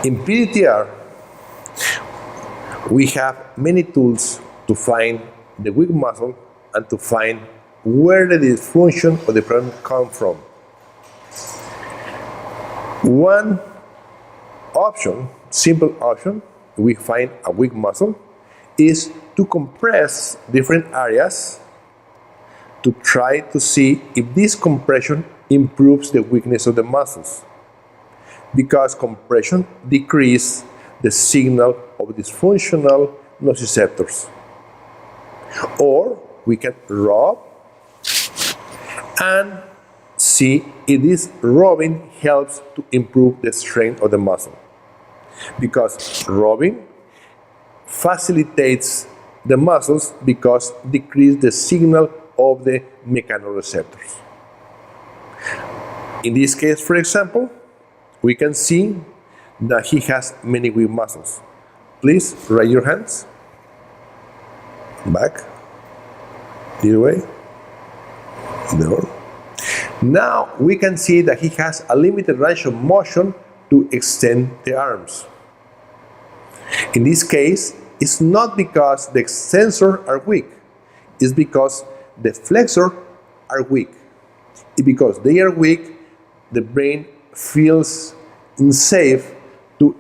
In P-DTR, we have many tools to find the weak muscle and to find where the dysfunction or the problem comes from. One option, simple option, we find a weak muscle is to compress different areas to try to see if this compression improves the weakness of the muscles. Because compression decreases the signal of dysfunctional nociceptors. Or we can rub and see if this rubbing helps to improve the strength of the muscle. Because rubbing facilitates the muscles because decrease the signal of the mechanoreceptors. In this case, for example, we can see that he has many weak muscles. Please raise your hands. Back. This way. Down. Now we can see that he has a limited range of motion to extend the arms. In this case, it's not because the extensors are weak. It's because the flexors are weak. It's because they are weak, the brain feels unsafe to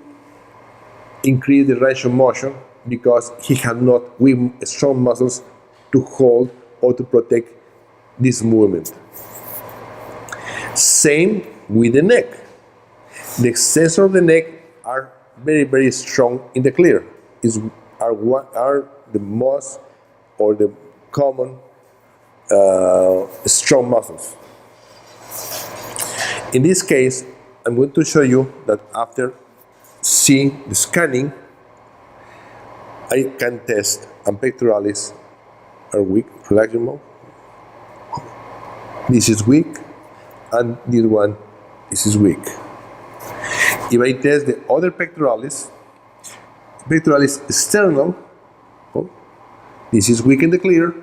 increase the range of motion because he has not weak, strong muscles to hold or to protect this movement. Same with the neck. The extensors of the neck are very, very strong in the clear. Are the most or the common strong muscles. In this case, I'm going to show you that after seeing the scanning, I can test and pectoralis are weak. Relax your mouth. This is weak, and this one, this is weak. If I test the other pectoralis external, this is weak in the clear,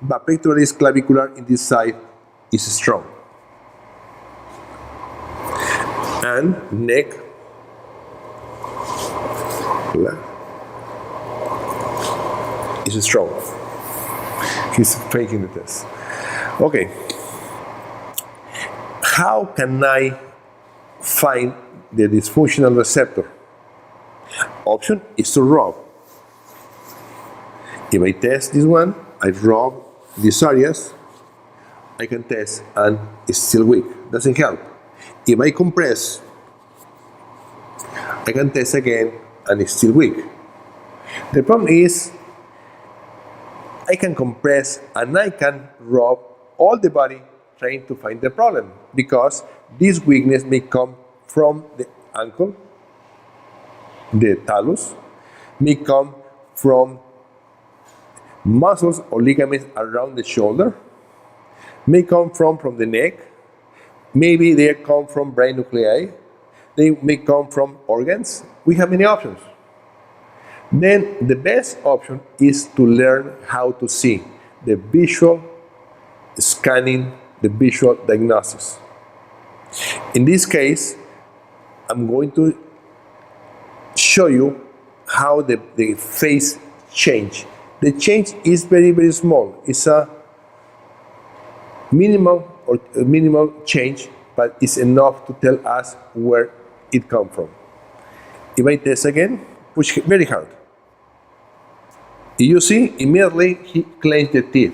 but pectoralis clavicular in this side is strong. And neck is strong. He's faking the test. Okay. How can I find the dysfunctional receptor? Option is to rub. If I test this one, I rub these areas, I can test and it's still weak. Doesn't help. If I compress, I can test again and it's still weak. The problem is I can compress and I can rub all the body trying to find the problem because this weakness may come from the ankle, the talus, may come from muscles or ligaments around the shoulder, may come from the neck, maybe they come from brain nuclei, they may come from organs. We have many options. Then the best option is to learn how to see the visual scanning, the visual diagnosis. In this case, I'm going to show you how the face change. The change is very, very small. It's a minimal change, but it's enough to tell us where it comes from. If I test again, push very hard. You see, immediately he clenched the teeth.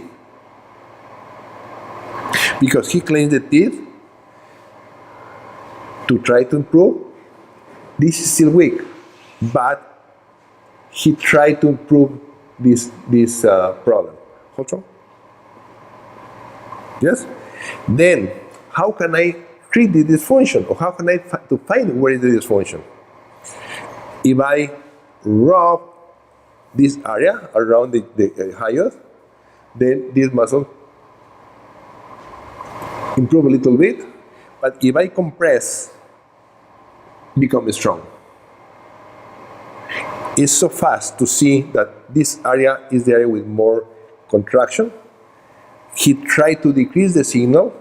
Because he clenched the teeth to try to improve, this is still weak, but he tried to improve this problem. Hold on. Yes? Then, how can I treat the dysfunction? Or how can I to find where is the dysfunction? If I rub this area around the hyoid, then this muscle improve a little bit, but if I compress, become strong. It's so fast to see that this area is the area with more contraction. He tried to decrease the signal,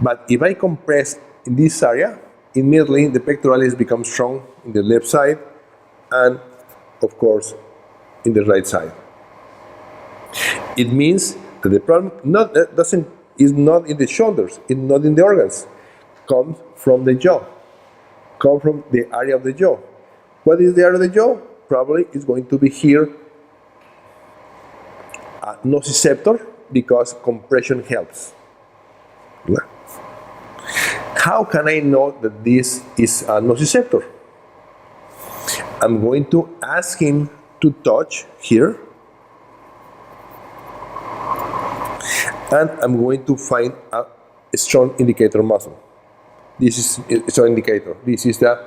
but if I compress in this area, immediately the pectoralis becomes strong in the left side and, of course, in the right side. It means that the problem is not in the shoulders, it's not in the organs, comes from the jaw, comes from the area of the jaw. What is the area of the jaw? Probably it's going to be here a nociceptor, because compression helps. How can I know that this is a nociceptor? I'm going to ask him to touch here, and I'm going to find a strong indicator muscle. This is a strong indicator. This is the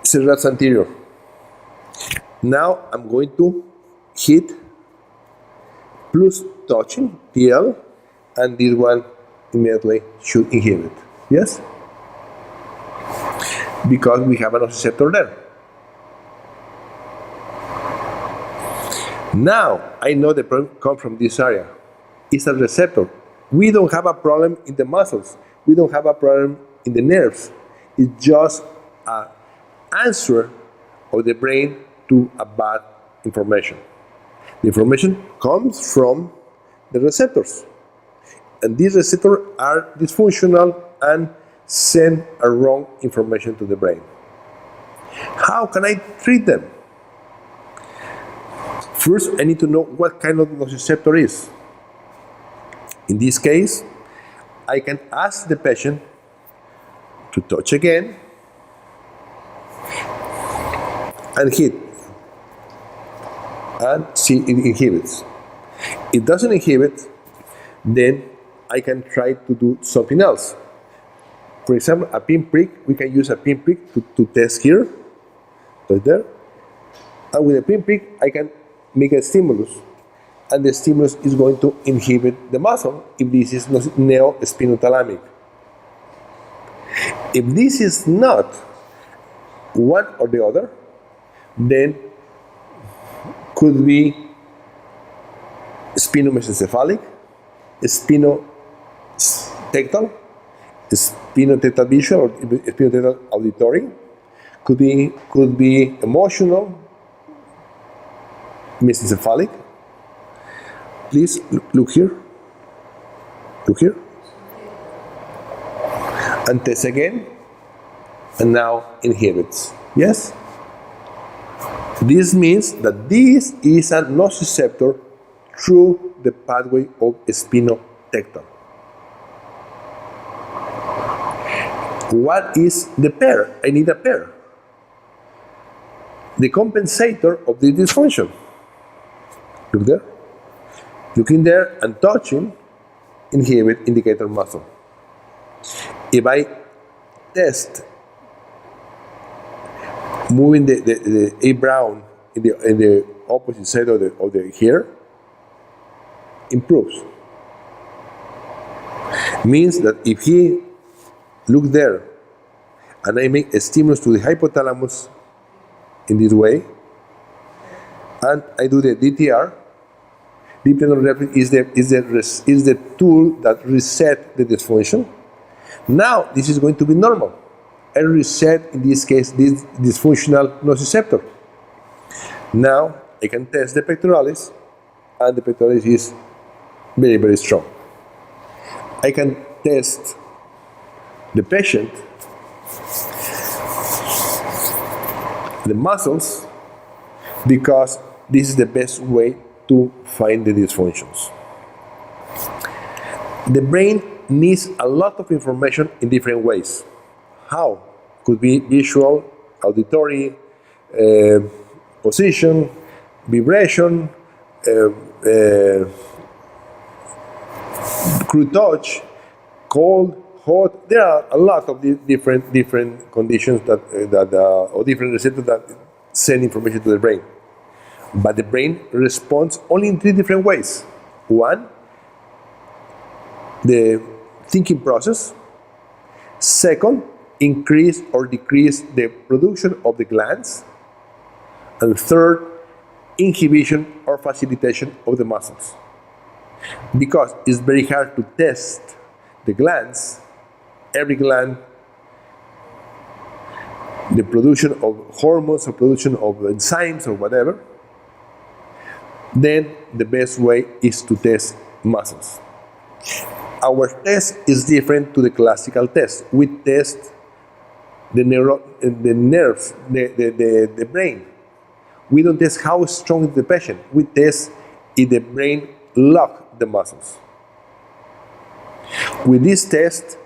serratus anterior. Now I'm going to hit plus touching TL, and this one immediately should inhibit. Yes? Because we have a nociceptor there. Now I know the problem comes from this area. It's a receptor. We don't have a problem in the muscles. We don't have a problem in the nerves. It's just an answer of the brain to a bad information. The information comes from the receptors. And these receptors are dysfunctional and send a wrong information to the brain. How can I treat them? First, I need to know what kind of nociceptor is. In this case, I can ask the patient to touch again and hit, and see it inhibits. It doesn't inhibit, then I can try to do something else. For example, a pinprick, we can use a pinprick to test here, right there. And with a pinprick, I can make a stimulus, and the stimulus is going to inhibit the muscle if this is neo-spinothalamic. If this is not one or the other, then could be spinomesencephalic, spinotectal, spinotectal visual, or spinotectal auditory, could be emotional, mesencephalic. Please look here. Look here. And test again. And now inhibits. Yes? This means that this is a nociceptor through the pathway of spinotectal. What is the pair? I need a pair. The compensator of the dysfunction. Look there. Looking there and touching, inhibit indicator muscle. If I test moving the A brown in the opposite side of the hair, improves. Means that if he look there and I make a stimulus to the hypothalamus in this way, and I do the DTR, deep tendon reflex is the tool that reset the dysfunction. Now this is going to be normal. I reset, in this case, this dysfunctional nociceptor. Now I can test the pectoralis, and the pectoralis is very, very strong. I can test the patient, the muscles, because this is the best way to find the dysfunctions. The brain needs a lot of information in different ways. How? Could be visual, auditory, position, vibration, crude touch, cold, hot. There are a lot of different conditions or different receptors that send information to the brain. But the brain responds only in 3 different ways. One, the thinking process. Second, increase or decrease the production of the glands. And third, inhibition or facilitation of the muscles. Because it's very hard to test the glands, every gland the production of hormones or production of enzymes or whatever, then the best way is to test muscles. Our test is different to the classical test. We test the nerves, the brain. We don't test how strong is the patient. We test if the brain locks the muscles. With this test,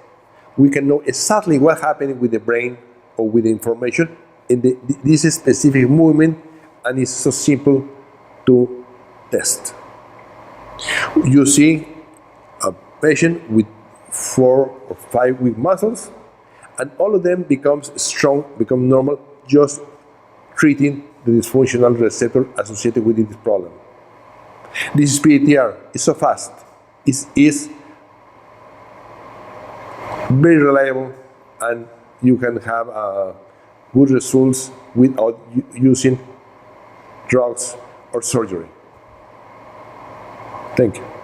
we can know exactly what happened with the brain or with the information in this specific movement, and it's so simple to test. You see a patient with 4 or 5 weak muscles, and all of them becomes strong, become normal, just treating the dysfunctional receptor associated with this problem. This is P-DTR. It's so fast. It is very reliable, and you can have good results without using drugs or surgery. Thank you.